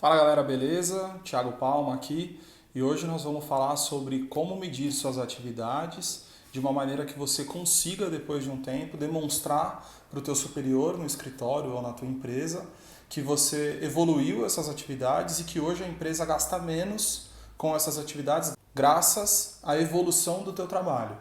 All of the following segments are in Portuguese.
Fala galera, beleza? Thiago Palma aqui e hoje nós vamos falar sobre como medir suas atividades de uma maneira que você consiga, depois de um tempo, demonstrar para o teu superior no escritório ou na tua empresa que você evoluiu essas atividades e que hoje a empresa gasta menos com essas atividades graças à evolução do teu trabalho.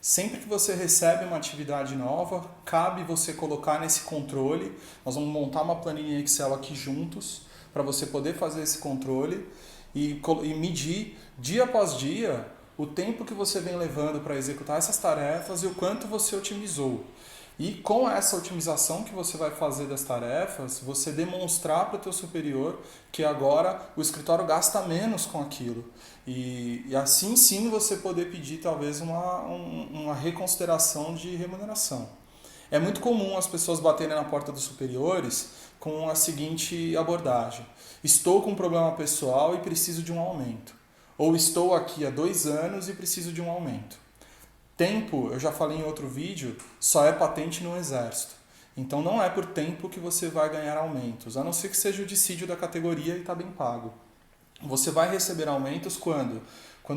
Sempre que você recebe uma atividade nova, cabe você colocar nesse controle. Nós vamos montar uma planilha Excel aqui juntos para você poder fazer esse controle e medir dia após dia o tempo que você vem levando para executar essas tarefas e o quanto você otimizou. E com essa otimização que você vai fazer das tarefas, você demonstrar para o teu superior que agora o escritório gasta menos com aquilo. E assim sim você poder pedir talvez uma reconsideração de remuneração. É muito comum as pessoas baterem na porta dos superiores com a seguinte abordagem: estou com um problema pessoal e preciso de um aumento. Ou estou aqui há 2 anos e preciso de um aumento. Tempo, eu já falei em outro vídeo, só é patente no exército. Então não é por tempo que você vai ganhar aumentos, a não ser que seja o dissídio da categoria e está bem pago. Você vai receber aumentos quando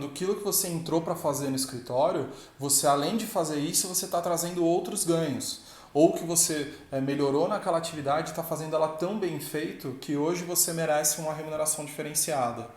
aquilo que você entrou para fazer no escritório, você além de fazer isso, você está trazendo outros ganhos. Ou que você melhorou naquela atividade e está fazendo ela tão bem feito que hoje você merece uma remuneração diferenciada.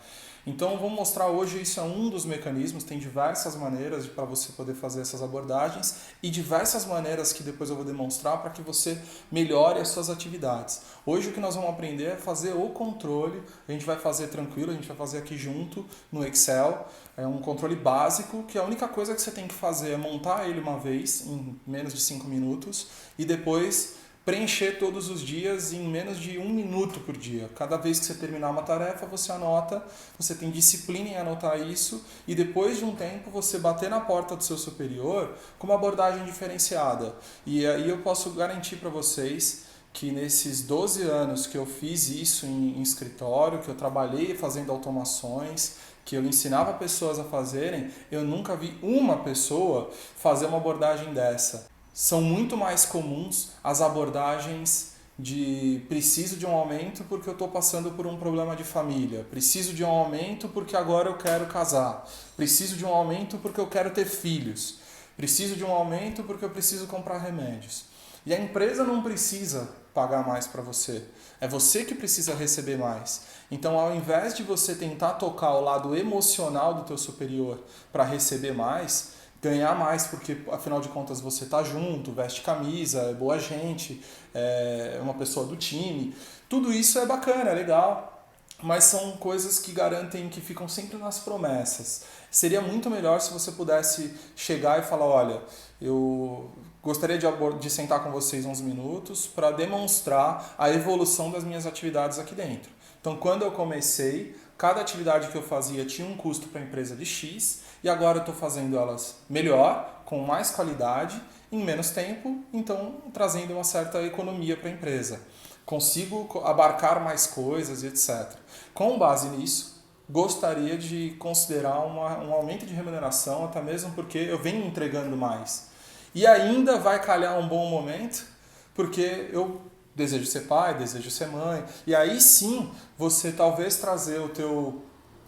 Então vamos mostrar hoje, isso é um dos mecanismos, tem diversas maneiras para você poder fazer essas abordagens e diversas maneiras que depois eu vou demonstrar para que você melhore as suas atividades. Hoje o que nós vamos aprender é fazer o controle, a gente vai fazer tranquilo, a gente vai fazer aqui junto no Excel, é um controle básico que a única coisa que você tem que fazer é montar ele uma vez em menos de 5 minutos e depois preencher todos os dias em menos de 1 minuto por dia. Cada vez que você terminar uma tarefa, você anota, você tem disciplina em anotar isso e depois de um tempo você bater na porta do seu superior com uma abordagem diferenciada. E aí eu posso garantir para vocês que nesses 12 anos que eu fiz isso em escritório, que eu trabalhei fazendo automações, que eu ensinava pessoas a fazerem, eu nunca vi uma pessoa fazer uma abordagem dessa. São muito mais comuns as abordagens de preciso de um aumento porque eu estou passando por um problema de família, preciso de um aumento porque agora eu quero casar, preciso de um aumento porque eu quero ter filhos, preciso de um aumento porque eu preciso comprar remédios. E a empresa não precisa pagar mais para você, é você que precisa receber mais. Então, ao invés de você tentar tocar o lado emocional do teu superior para receber mais, ganhar mais porque, afinal de contas, você está junto, veste camisa, é boa gente, é uma pessoa do time. Tudo isso é bacana, é legal, mas são coisas que garantem que ficam sempre nas promessas. Seria muito melhor se você pudesse chegar e falar: olha, eu gostaria de sentar com vocês uns minutos para demonstrar a evolução das minhas atividades aqui dentro. Então, quando eu comecei, cada atividade que eu fazia tinha um custo para a empresa de X e agora eu estou fazendo elas melhor, com mais qualidade, em menos tempo, então trazendo uma certa economia para a empresa. Consigo abarcar mais coisas e etc. Com base nisso, gostaria de considerar um aumento de remuneração, até mesmo porque eu venho entregando mais. E ainda vai calhar um bom momento, porque eu desejo ser pai, desejo ser mãe, e aí sim você talvez trazer o teu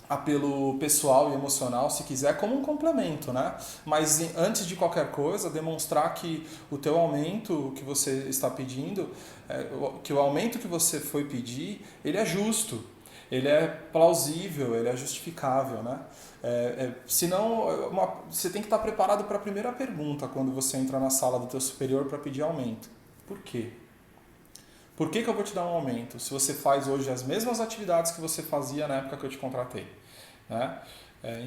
apelo pessoal e emocional, se quiser, como um complemento, né? Mas antes de qualquer coisa, demonstrar que o teu aumento que você está pedindo, que o aumento que você foi pedir, ele é justo, ele é plausível, ele é justificável, né? Senão, você tem que estar preparado para a primeira pergunta quando você entra na sala do teu superior para pedir aumento. Por quê? Por que eu vou te dar um aumento se você faz hoje as mesmas atividades que você fazia na época que eu te contratei? Né?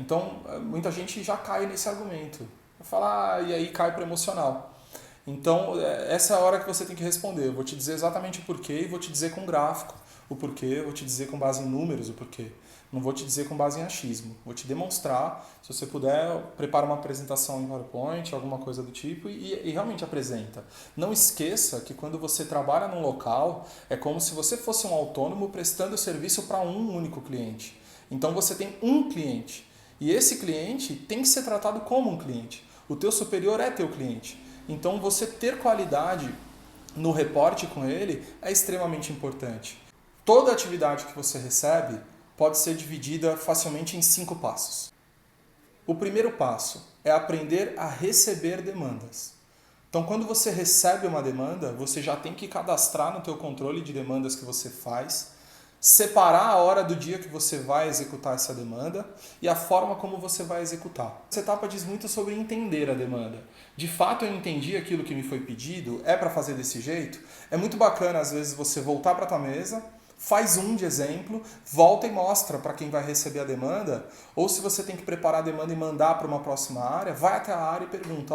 Então, muita gente já cai nesse argumento. Fala, e aí cai para o emocional. Então, essa é a hora que você tem que responder. Eu vou te dizer exatamente o porquê e vou te dizer com gráfico o porquê, eu vou te dizer com base em números o porquê. Não vou te dizer com base em achismo. Vou te demonstrar, se você puder, prepara uma apresentação em PowerPoint, alguma coisa do tipo, e realmente apresenta. Não esqueça que quando você trabalha num local, é como se você fosse um autônomo prestando serviço para um único cliente. Então você tem um cliente, e esse cliente tem que ser tratado como um cliente. O teu superior é teu cliente. Então você ter qualidade no reporte com ele é extremamente importante. Toda atividade que você recebe pode ser dividida facilmente em 5 passos. O primeiro passo é aprender a receber demandas. Então, quando você recebe uma demanda, você já tem que cadastrar no teu controle de demandas que você faz, separar a hora do dia que você vai executar essa demanda e a forma como você vai executar. Essa etapa diz muito sobre entender a demanda. De fato, eu entendi aquilo que me foi pedido, é para fazer desse jeito? É muito bacana, às vezes, você voltar para a tua mesa, faz um de exemplo, volta e mostra para quem vai receber a demanda, ou se você tem que preparar a demanda e mandar para uma próxima área, vai até a área e pergunta,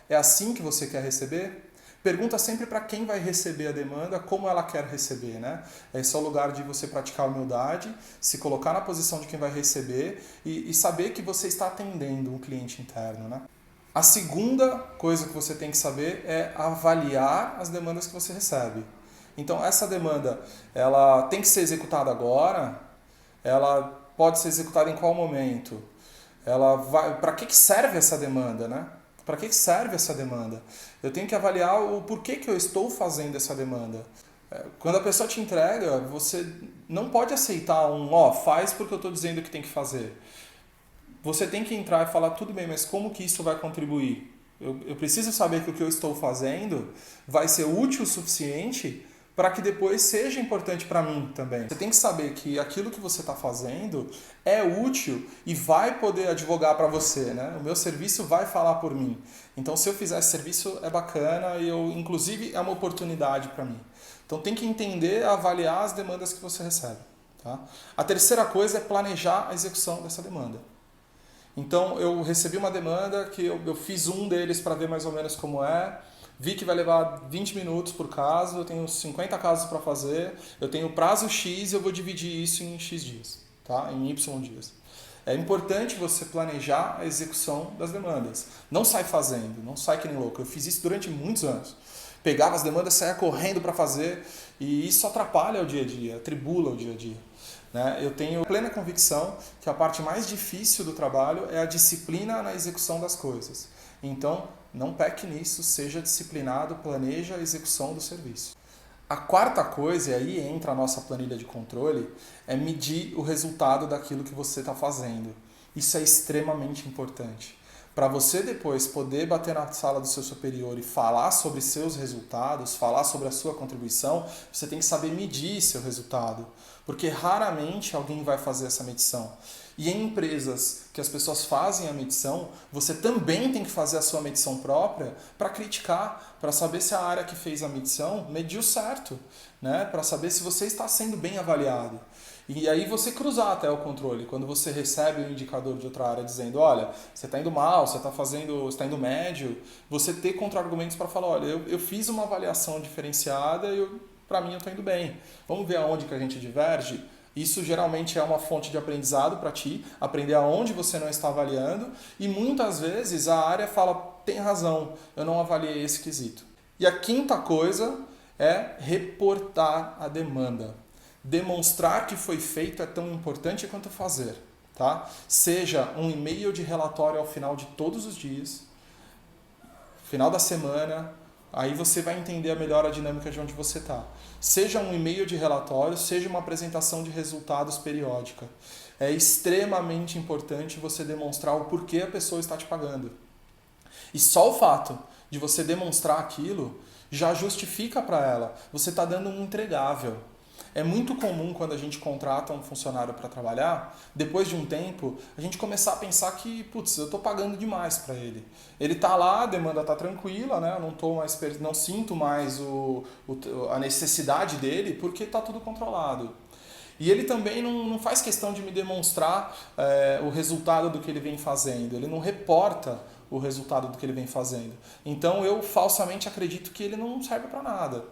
é assim que você quer receber? Pergunta sempre para quem vai receber a demanda, como ela quer receber, né? Esse é o lugar de você praticar a humildade, se colocar na posição de quem vai receber e saber que você está atendendo um cliente interno, né? A segunda coisa que você tem que saber é avaliar as demandas que você recebe. Então, essa demanda, ela tem que ser executada agora, ela pode ser executada em qual momento? Para que serve essa demanda, né? Para que serve essa demanda? Eu tenho que avaliar o porquê que eu estou fazendo essa demanda. Quando a pessoa te entrega, você não pode aceitar faz porque eu estou dizendo que tem que fazer. Você tem que entrar e falar, tudo bem, mas como que isso vai contribuir? Eu preciso saber que o que eu estou fazendo vai ser útil o suficiente para que depois seja importante para mim também. Você tem que saber que aquilo que você está fazendo é útil e vai poder advogar para você, né? O meu serviço vai falar por mim. Então, se eu fizer esse serviço, é bacana e inclusive, é uma oportunidade para mim. Então, tem que entender, avaliar as demandas que você recebe. Tá? A terceira coisa é planejar a execução dessa demanda. Então, eu recebi uma demanda que eu fiz um deles para ver mais ou menos como é. Vi que vai levar 20 minutos por caso, eu tenho 50 casos para fazer, eu tenho prazo X e eu vou dividir isso em X dias, tá? Em Y dias. É importante você planejar a execução das demandas. Não sai fazendo, não sai que nem louco. Eu fiz isso durante muitos anos. Pegava as demandas, saia correndo para fazer e isso atrapalha o dia a dia, atribula o dia a dia. Eu tenho plena convicção que a parte mais difícil do trabalho é a disciplina na execução das coisas. Então, não peque nisso, seja disciplinado, planeja a execução do serviço. A quarta coisa, e aí entra a nossa planilha de controle, é medir o resultado daquilo que você está fazendo. Isso é extremamente importante. Para você depois poder bater na sala do seu superior e falar sobre seus resultados, falar sobre a sua contribuição, você tem que saber medir seu resultado. Porque raramente alguém vai fazer essa medição. E em empresas que as pessoas fazem a medição, você também tem que fazer a sua medição própria para criticar, para saber se a área que fez a medição mediu certo, né? Para saber se você está sendo bem avaliado. E aí você cruzar até o controle, quando você recebe um indicador de outra área dizendo, olha, você está indo mal, você está indo médio, você ter contra-argumentos para falar, olha, eu fiz uma avaliação diferenciada e para mim eu estou indo bem. Vamos ver aonde que a gente diverge? Isso geralmente é uma fonte de aprendizado para ti, aprender aonde você não está avaliando e muitas vezes a área fala, tem razão, eu não avaliei esse quesito. E a quinta coisa é reportar a demanda. Demonstrar que foi feito é tão importante quanto fazer. Tá? Seja um e-mail de relatório ao final de todos os dias, final da semana, aí você vai entender melhor a dinâmica de onde você está. Seja um e-mail de relatório, seja uma apresentação de resultados periódica. É extremamente importante você demonstrar o porquê a pessoa está te pagando. E só o fato de você demonstrar aquilo já justifica para ela. Você está dando um entregável. É muito comum quando a gente contrata um funcionário para trabalhar, depois de um tempo, a gente começar a pensar que, eu estou pagando demais para ele. Ele está lá, a demanda está tranquila, né? Eu não sinto mais a necessidade dele porque está tudo controlado. E ele também não faz questão de me demonstrar o resultado do que ele vem fazendo, ele não reporta o resultado do que ele vem fazendo. Então eu falsamente acredito que ele não serve para nada.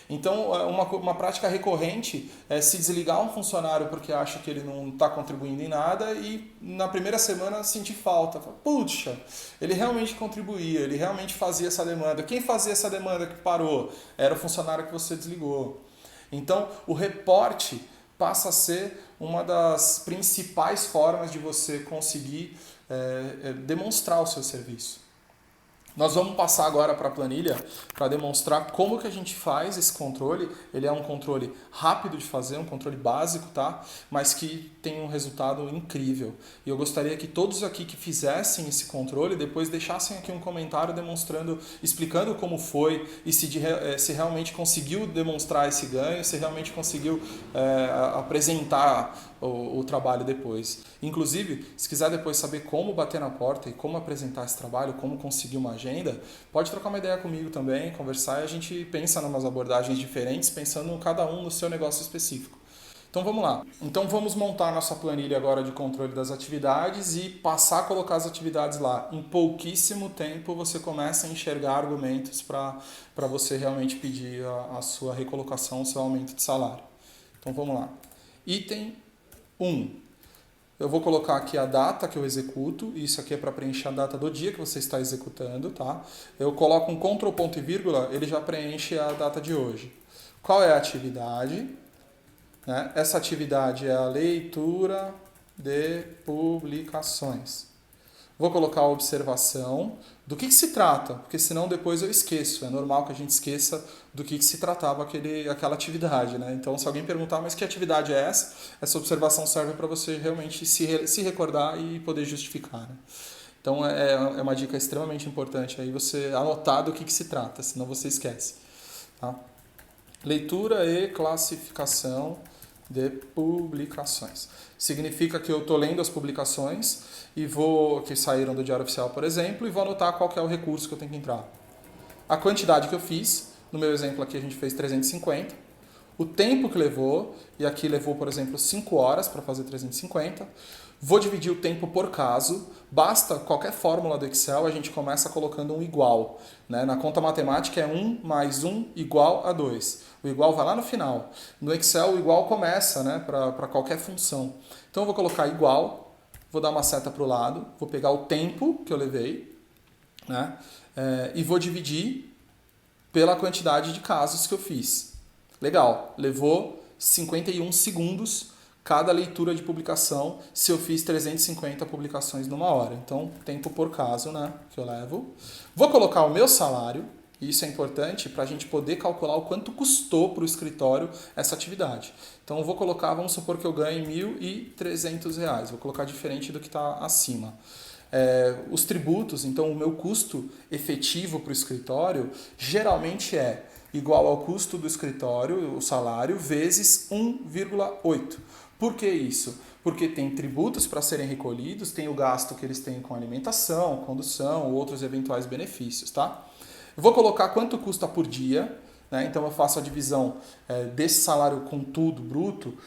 Então, uma prática recorrente é se desligar um funcionário porque acha que ele não está contribuindo em nada e na primeira semana sentir falta. Puxa, ele realmente contribuía, ele realmente fazia essa demanda. Quem fazia essa demanda que parou? Era o funcionário que você desligou. Então, o reporte passa a ser uma das principais formas de você conseguir demonstrar o seu serviço. Nós vamos passar agora para a planilha para demonstrar como que a gente faz esse controle. Ele é um controle rápido de fazer, um controle básico, tá? Mas que tem um resultado incrível. E eu gostaria que todos aqui que fizessem esse controle depois deixassem aqui um comentário demonstrando, explicando como foi e se realmente conseguiu demonstrar esse ganho, se realmente conseguiu apresentar o trabalho depois. Inclusive, se quiser depois saber como bater na porta e como apresentar esse trabalho, como conseguir uma agenda, pode trocar uma ideia comigo também, conversar e a gente pensa em umas abordagens diferentes, pensando cada um no seu negócio específico. Então vamos lá. Então vamos montar nossa planilha agora de controle das atividades e passar a colocar as atividades lá. Em pouquíssimo tempo você começa a enxergar argumentos para você realmente pedir a sua recolocação, o seu aumento de salário. Então vamos lá. Item 1. Eu vou colocar aqui a data que eu executo, isso aqui é para preencher a data do dia que você está executando, tá? Eu coloco um Ctrl, ponto e vírgula, ele já preenche a data de hoje. Qual é a atividade? Né? Essa atividade é a leitura de publicações. Vou colocar a observação do que se trata, porque senão depois eu esqueço. É normal que a gente esqueça do que se tratava aquela atividade. Né? Então, se alguém perguntar, mas que atividade é essa? Essa observação serve para você realmente se recordar e poder justificar. Né? Então, é uma dica extremamente importante aí você anotar do que se trata, senão você esquece. Tá? Leitura e classificação de publicações. Significa que eu estou lendo as publicações que saíram do Diário Oficial, por exemplo, e vou anotar qual que é o recurso que eu tenho que entrar. A quantidade que eu fiz, no meu exemplo aqui a gente fez 350, o tempo que levou, e aqui levou, por exemplo, 5 horas para fazer 350. Vou dividir o tempo por caso, basta qualquer fórmula do Excel, a gente começa colocando um igual. Né? Na conta matemática é 1 mais 1 igual a 2. O igual vai lá no final. No Excel o igual começa, né, para qualquer função. Então eu vou colocar igual, vou dar uma seta para o lado, vou pegar o tempo que eu levei, né, e vou dividir pela quantidade de casos que eu fiz. Legal, levou 51 segundos cada leitura de publicação se eu fiz 350 publicações numa hora. Então, tempo por caso, né, que eu levo. Vou colocar o meu salário, e isso é importante para a gente poder calcular o quanto custou para o escritório essa atividade. Então, eu vou colocar, vamos supor que eu ganhe R$ 1.300, vou colocar diferente do que está acima. Os tributos, então o meu custo efetivo para o escritório geralmente é igual ao custo do escritório, o salário, vezes 1,8. Por que isso? Porque tem tributos para serem recolhidos, tem o gasto que eles têm com alimentação, condução, outros eventuais benefícios, tá? Eu vou colocar quanto custa por dia, né? Então eu faço a divisão desse salário com tudo, bruto,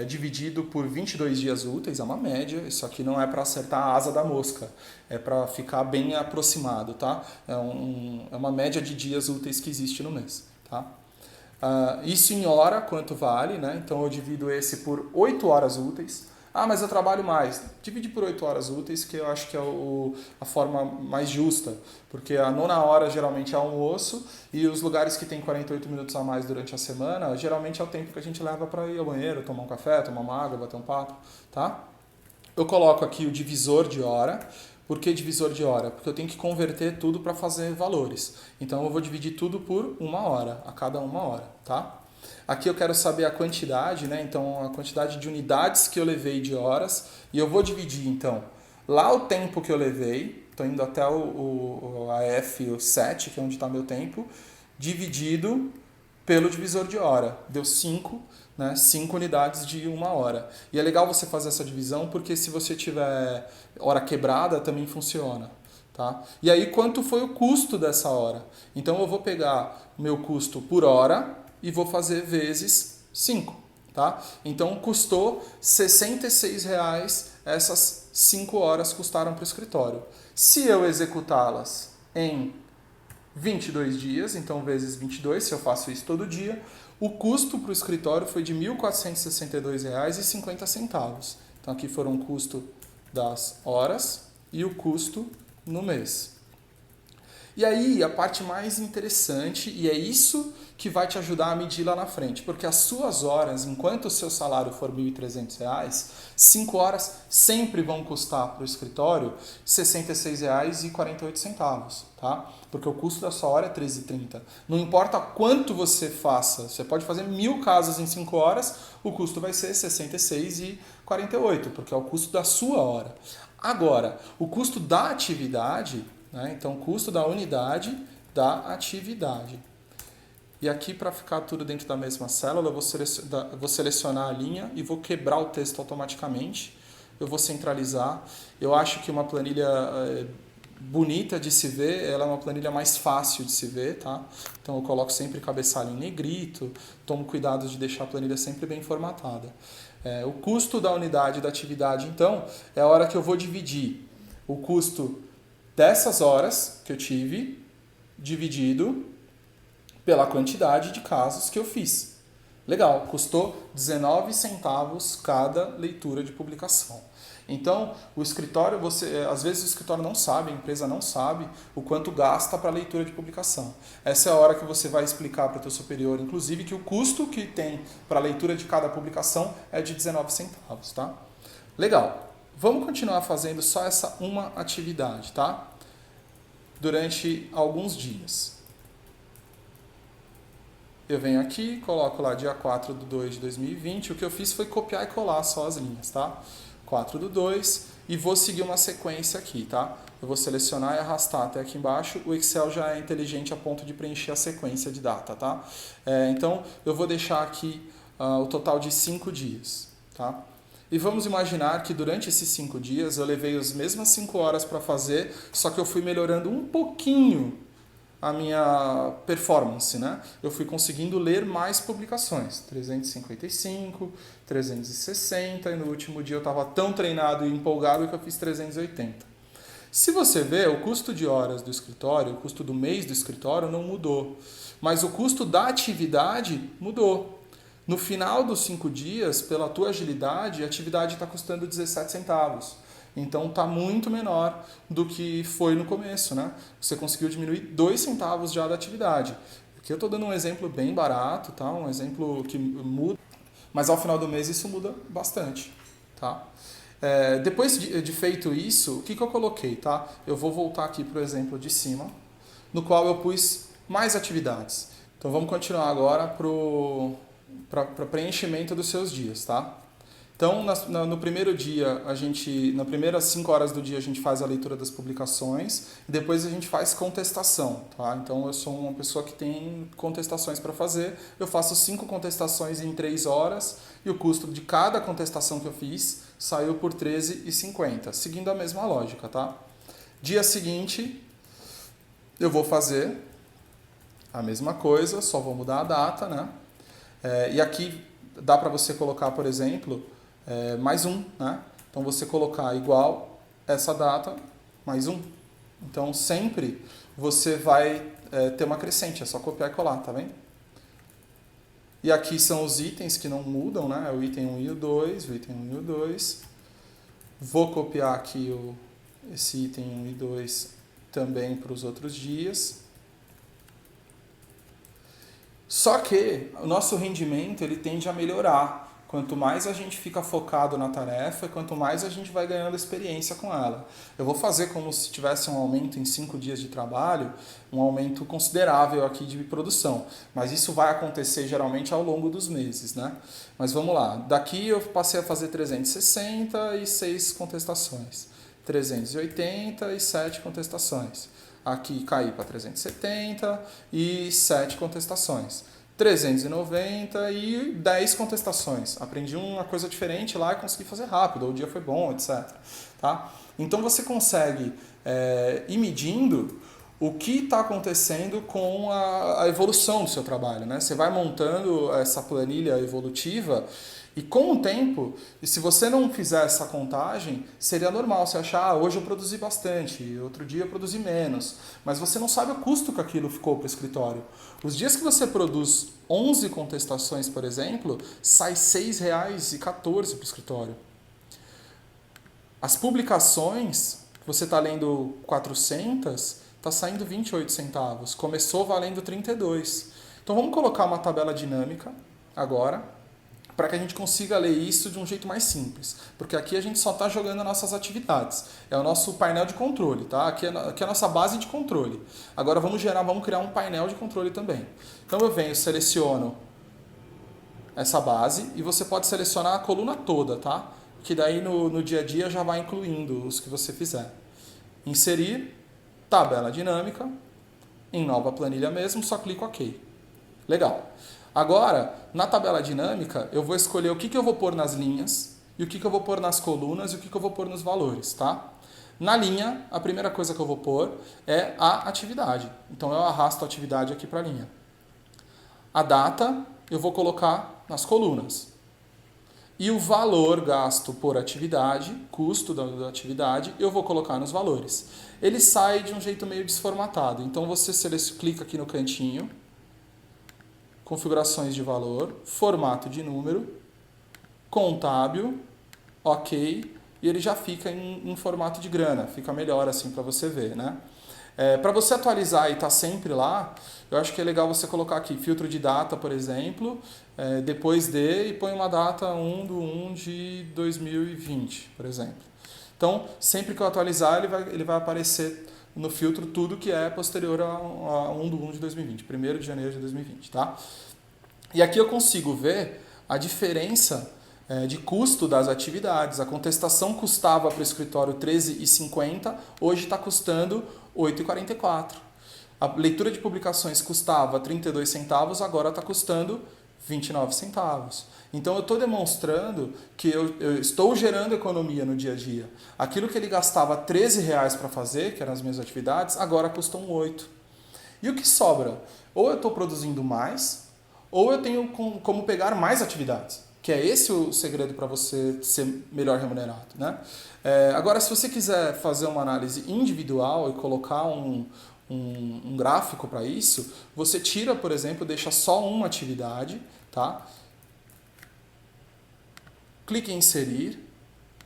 dividido por 22 dias úteis, é uma média, isso aqui não é para acertar a asa da mosca, é para ficar bem aproximado, tá? É uma média de dias úteis que existe no mês, tá? Isso em hora, quanto vale, né? Então eu divido esse por 8 horas úteis. Ah, mas eu trabalho mais. Divide por 8 horas úteis, que eu acho que é a forma mais justa, porque a 9ª hora geralmente é almoço e os lugares que tem 48 minutos a mais durante a semana, geralmente é o tempo que a gente leva para ir ao banheiro, tomar um café, tomar uma água, bater um papo, tá? Eu coloco aqui o divisor de hora. Por que divisor de hora? Porque eu tenho que converter tudo para fazer valores. Então eu vou dividir tudo por 1 hora, a cada 1 hora, tá? Aqui eu quero saber a quantidade, né? Então a quantidade de unidades que eu levei de horas e eu vou dividir então lá o tempo que eu levei, estou indo até a F7, que é onde está meu tempo, dividido pelo divisor de hora. Deu 5, né? 5 unidades de 1 hora. E é legal você fazer essa divisão porque se você tiver hora quebrada também funciona. Tá? E aí quanto foi o custo dessa hora? Então eu vou pegar o meu custo por hora e vou fazer vezes 5. Tá? Então custou R$ 66 essas 5 horas custaram para o escritório. Se eu executá-las em 22 dias, então vezes 22, se eu faço isso todo dia, o custo para o escritório foi de R$ 1.462,50. Então aqui foram o custo das horas e o custo no mês. E aí, a parte mais interessante, e é isso que vai te ajudar a medir lá na frente, porque as suas horas, enquanto o seu salário for R$ 1.300, 5 horas sempre vão custar para o escritório R$ 66,48, tá? Porque o custo da sua hora é R$ 13,30. Não importa quanto você faça, você pode fazer 1.000 casas em 5 horas, o custo vai ser R$ 66,48, porque é o custo da sua hora. Agora, o custo da atividade, né? Então, custo da unidade da atividade. E aqui, para ficar tudo dentro da mesma célula, eu vou selecionar a linha e vou quebrar o texto automaticamente. Eu vou centralizar. Eu acho que uma planilha bonita de se ver, ela é uma planilha mais fácil de se ver, tá? Então eu coloco sempre cabeçalho em negrito, tomo cuidado de deixar a planilha sempre bem formatada. O custo da unidade da atividade, então, é a hora que eu vou dividir o custo dessas horas que eu tive, dividido pela quantidade de casos que eu fiz. Legal, custou 19 centavos cada leitura de publicação. Então, o escritório, às vezes o escritório não sabe, a empresa não sabe o quanto gasta para leitura de publicação. Essa é a hora que você vai explicar para o teu superior, inclusive, que o custo que tem para a leitura de cada publicação é de 19 centavos, tá? Legal. Vamos continuar fazendo só essa uma atividade, tá? Durante alguns dias. Eu venho aqui, coloco lá dia 4/2/2020. O que eu fiz foi copiar e colar só as linhas, tá? 4/2 e vou seguir uma sequência aqui, tá? Eu vou selecionar e arrastar até aqui embaixo. O Excel já é inteligente a ponto de preencher a sequência de data, tá? Então, eu vou deixar aqui o total de 5 dias, tá? E vamos imaginar que durante esses 5 dias eu levei as mesmas 5 horas para fazer, só que eu fui melhorando um pouquinho a minha performance, né? Eu fui conseguindo ler mais publicações, 355, 360, e no último dia eu estava tão treinado e empolgado que eu fiz 380. Se você ver, o custo de horas do escritório, o custo do mês do escritório não mudou, mas o custo da atividade mudou. No final dos 5 dias, pela tua agilidade, a atividade está custando 17 centavos. Então está muito menor do que foi no começo, né? Você conseguiu diminuir 2 centavos já da atividade. Aqui eu estou dando um exemplo bem barato, tá? Um exemplo que muda, mas ao final do mês isso muda bastante, tá? Depois de feito isso, o que eu coloquei, tá? Eu vou voltar aqui para o exemplo de cima, no qual eu pus mais atividades. Então vamos continuar agora para preenchimento dos seus dias, tá? Então, no primeiro dia, nas primeiras 5 horas do dia, a gente faz a leitura das publicações e depois a gente faz contestação, tá? Então, eu sou uma pessoa que tem contestações para fazer, eu faço 5 contestações em 3 horas e o custo de cada contestação que eu fiz saiu por R$ 13,50, seguindo a mesma lógica, tá? Dia seguinte, eu vou fazer a mesma coisa, só vou mudar a data, né? E aqui dá para você colocar, por exemplo, mais um, né? Então você colocar igual essa data mais um. Então sempre você vai ter uma crescente, é só copiar e colar, tá vendo? E aqui são os itens que não mudam, né? O item 1 e o 2, o item 1 e o 2. Vou copiar aqui esse item 1 e 2 também para os outros dias. Só que o nosso rendimento ele tende a melhorar. Quanto mais a gente fica focado na tarefa, quanto mais a gente vai ganhando experiência com ela. Eu vou fazer como se tivesse um aumento em 5 dias de trabalho, um aumento considerável aqui de produção. Mas isso vai acontecer geralmente ao longo dos meses, né? Mas vamos lá. Daqui eu passei a fazer 366 contestações. 387 contestações. Aqui caí para 370 e 7 contestações. 390 e 10 contestações. Aprendi uma coisa diferente lá e consegui fazer rápido, o dia foi bom, etc. Tá? Então você consegue ir medindo o que está acontecendo com a evolução do seu trabalho, né? Você vai montando essa planilha evolutiva e com o tempo, e se você não fizer essa contagem, seria normal você achar, hoje eu produzi bastante, outro dia eu produzi menos, mas você não sabe o custo que aquilo ficou para o escritório. Os dias que você produz 11 contestações, por exemplo, sai R$ 6,14 para o escritório. As publicações, você está lendo 400, está saindo 28 centavos. Começou valendo 32. Então vamos colocar uma tabela dinâmica agora, para que a gente consiga ler isso de um jeito mais simples. Porque aqui a gente só está jogando nossas atividades. É o nosso painel de controle, tá? Aqui é a nossa base de controle. Agora vamos criar um painel de controle também. Então eu venho, seleciono essa base e você pode selecionar a coluna toda, tá? Que daí no dia a dia já vai incluindo os que você fizer. Inserir, tabela dinâmica, em nova planilha mesmo, só clico OK. Legal. Agora, na tabela dinâmica, eu vou escolher o que eu vou pôr nas linhas, e o que eu vou pôr nas colunas, e o que eu vou pôr nos valores, tá? Na linha, a primeira coisa que eu vou pôr é a atividade. Então, eu arrasto a atividade aqui para a linha. A data, eu vou colocar nas colunas. E o valor gasto por atividade, custo da atividade, eu vou colocar nos valores. Ele sai de um jeito meio desformatado. Então, você clica aqui no cantinho, configurações de valor, formato de número, contábil, OK, e ele já fica em formato de grana, fica melhor assim para você ver, né? Para você atualizar e estar sempre lá, eu acho que é legal você colocar aqui filtro de data, por exemplo, depois de, e põe uma data 1 de 2020, por exemplo. Então, sempre que eu atualizar, ele vai aparecer no filtro tudo que é posterior a 1 de 2020, 1º de janeiro de 2020, tá? E aqui eu consigo ver a diferença de custo das atividades. A contestação custava para o escritório R$ 13,50, hoje está custando R$ 8,44. A leitura de publicações custava 32 centavos, agora está custando 29 centavos. Então eu estou demonstrando que eu estou gerando economia no dia a dia. Aquilo que ele gastava R$ 13 para fazer, que eram as minhas atividades, agora custam 8. E o que sobra? Ou eu estou produzindo mais, ou eu tenho como pegar mais atividades. Que é esse o segredo para você ser melhor remunerado, né? Agora, se você quiser fazer uma análise individual e colocar um gráfico para isso, você tira, por exemplo, deixa só uma atividade, tá? Clique em inserir,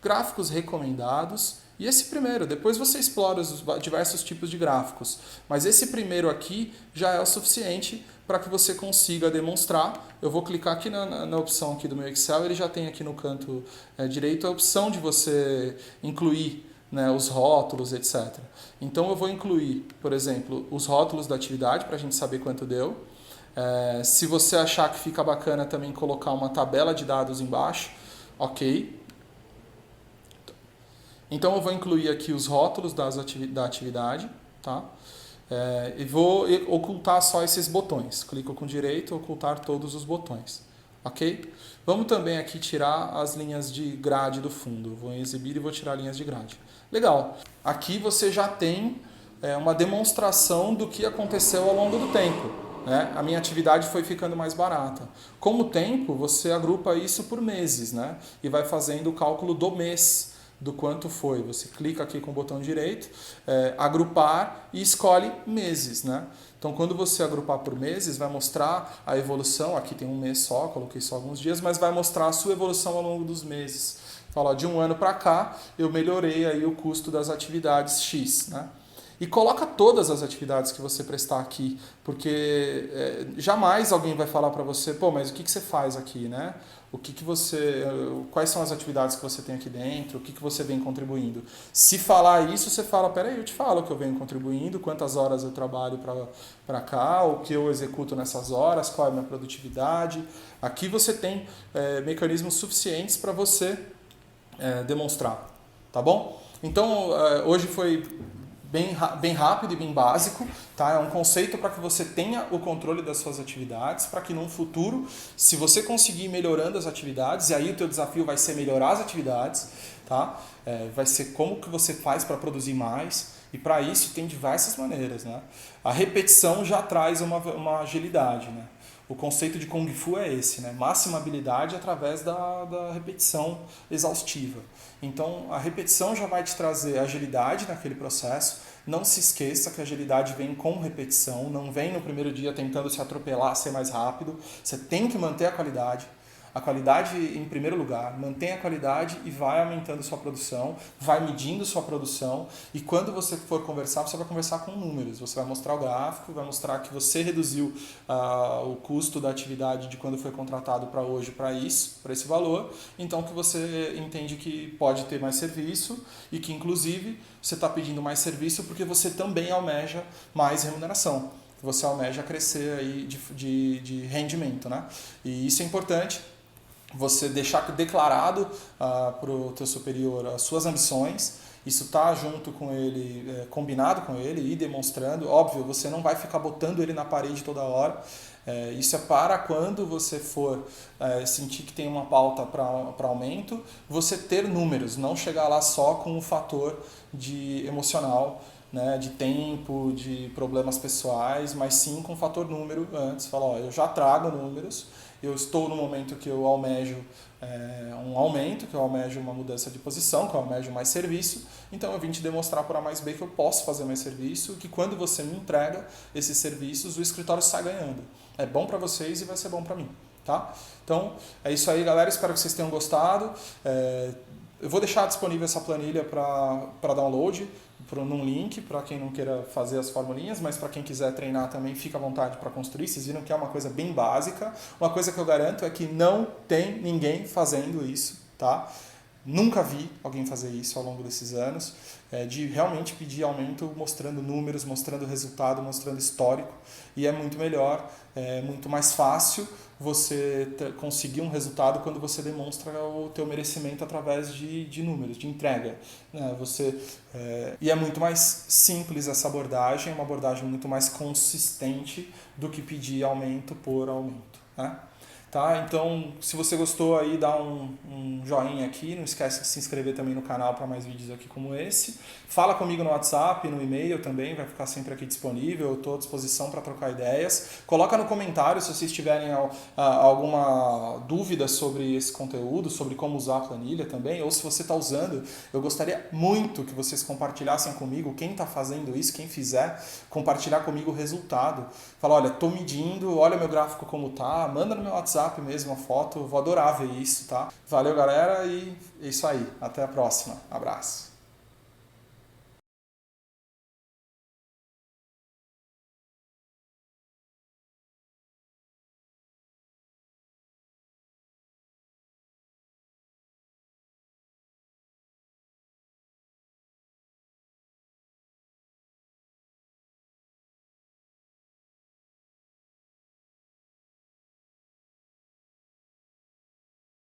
gráficos recomendados, e esse primeiro, depois você explora os diversos tipos de gráficos, mas esse primeiro aqui já é o suficiente para que você consiga demonstrar. Eu vou clicar aqui na opção aqui do meu Excel, ele já tem aqui no canto direito a opção de você incluir, né, os rótulos, etc. Então eu vou incluir, por exemplo, os rótulos da atividade para a gente saber quanto deu. Se você achar que fica bacana também colocar uma tabela de dados embaixo, OK. Então eu vou incluir aqui os rótulos da atividade, tá? E vou ocultar só esses botões. Clico com direito, ocultar todos os botões. OK? Vamos também aqui tirar as linhas de grade do fundo. Vou em exibir e vou tirar linhas de grade. Legal. Aqui você já tem uma demonstração do que aconteceu ao longo do tempo, né? A minha atividade foi ficando mais barata. Com o tempo, você agrupa isso por meses, né? E vai fazendo o cálculo do mês, do quanto foi. Você clica aqui com o botão direito, agrupar, e escolhe meses, né? Então, quando você agrupar por meses, vai mostrar a evolução. Aqui tem um mês só, coloquei só alguns dias, mas vai mostrar a sua evolução ao longo dos meses. Fala, de um ano para cá, eu melhorei aí o custo das atividades X, né? E coloca todas as atividades que você prestar aqui, porque jamais alguém vai falar para você, pô, mas o que você faz aqui, né? Quais são as atividades que você tem aqui dentro, o que você vem contribuindo? Se falar isso, você fala, peraí, eu te falo o que eu venho contribuindo, quantas horas eu trabalho para cá, o que eu executo nessas horas, qual é a minha produtividade. Aqui você tem mecanismos suficientes para você demonstrar, tá bom? Então, hoje foi bem rápido e bem básico, tá? É um conceito para que você tenha o controle das suas atividades, para que no futuro, se você conseguir ir melhorando as atividades, e aí o teu desafio vai ser melhorar as atividades, tá? Vai ser como que você faz para produzir mais, e para isso tem diversas maneiras, né? A repetição já traz uma agilidade, né? O conceito de Kung Fu é esse, né? Máxima habilidade através da repetição exaustiva. Então, a repetição já vai te trazer agilidade naquele processo. Não se esqueça que a agilidade vem com repetição, não vem no primeiro dia tentando se atropelar, ser mais rápido. Você tem que manter a qualidade. a qualidade em primeiro lugar, mantém a qualidade e vai aumentando sua produção, vai medindo sua produção, e quando você for conversar, você vai conversar com números, você vai mostrar o gráfico, vai mostrar que você reduziu o custo da atividade de quando foi contratado para hoje para isso, para esse valor, então que você entende que pode ter mais serviço e que inclusive você está pedindo mais serviço porque você também almeja mais remuneração, você almeja crescer aí de rendimento, né? E isso é importante, você deixar declarado para o teu superior as suas ambições, isso tá junto com ele, combinado com ele e demonstrando. Óbvio, você não vai ficar botando ele na parede toda hora. Isso é para quando você for sentir que tem uma pauta para aumento, você ter números, não chegar lá só com o fator de emocional, né, de tempo, de problemas pessoais, mas sim com o fator número antes. Fala, ó, eu já trago números, eu estou no momento que eu almejo um aumento, que eu almejo uma mudança de posição, que eu almejo mais serviço, então eu vim te demonstrar por A mais B que eu posso fazer mais serviço, que quando você me entrega esses serviços, o escritório sai ganhando. É bom para vocês e vai ser bom para mim, tá? Então, é isso aí, galera, espero que vocês tenham gostado. Eu vou deixar disponível essa planilha para download, num link, para quem não queira fazer as formulinhas, mas para quem quiser treinar também, fica à vontade para construir. Vocês viram que é uma coisa bem básica. Uma coisa que eu garanto é que não tem ninguém fazendo isso, tá? Nunca vi alguém fazer isso ao longo desses anos, de realmente pedir aumento mostrando números, mostrando resultado, mostrando histórico, e é muito melhor, é muito mais fácil você conseguir um resultado quando você demonstra o teu merecimento através de números, de entrega. E é muito mais simples essa abordagem, é uma abordagem muito mais consistente do que pedir aumento por aumento, né? Tá? Então, se você gostou aí, dá um joinha aqui, não esquece de se inscrever também no canal para mais vídeos aqui como esse. Fala comigo no WhatsApp, no e-mail também, vai ficar sempre aqui disponível, eu estou à disposição para trocar ideias. Coloca no comentário se vocês tiverem alguma dúvida sobre esse conteúdo, sobre como usar a planilha também, ou se você está usando, eu gostaria muito que vocês compartilhassem comigo, quem está fazendo isso, quem fizer, compartilhar comigo o resultado. Fala, olha, estou medindo, olha meu gráfico como tá, manda no meu WhatsApp mesmo a foto, vou adorar ver isso, tá? Valeu, galera, e é isso aí. Até a próxima. Abraço.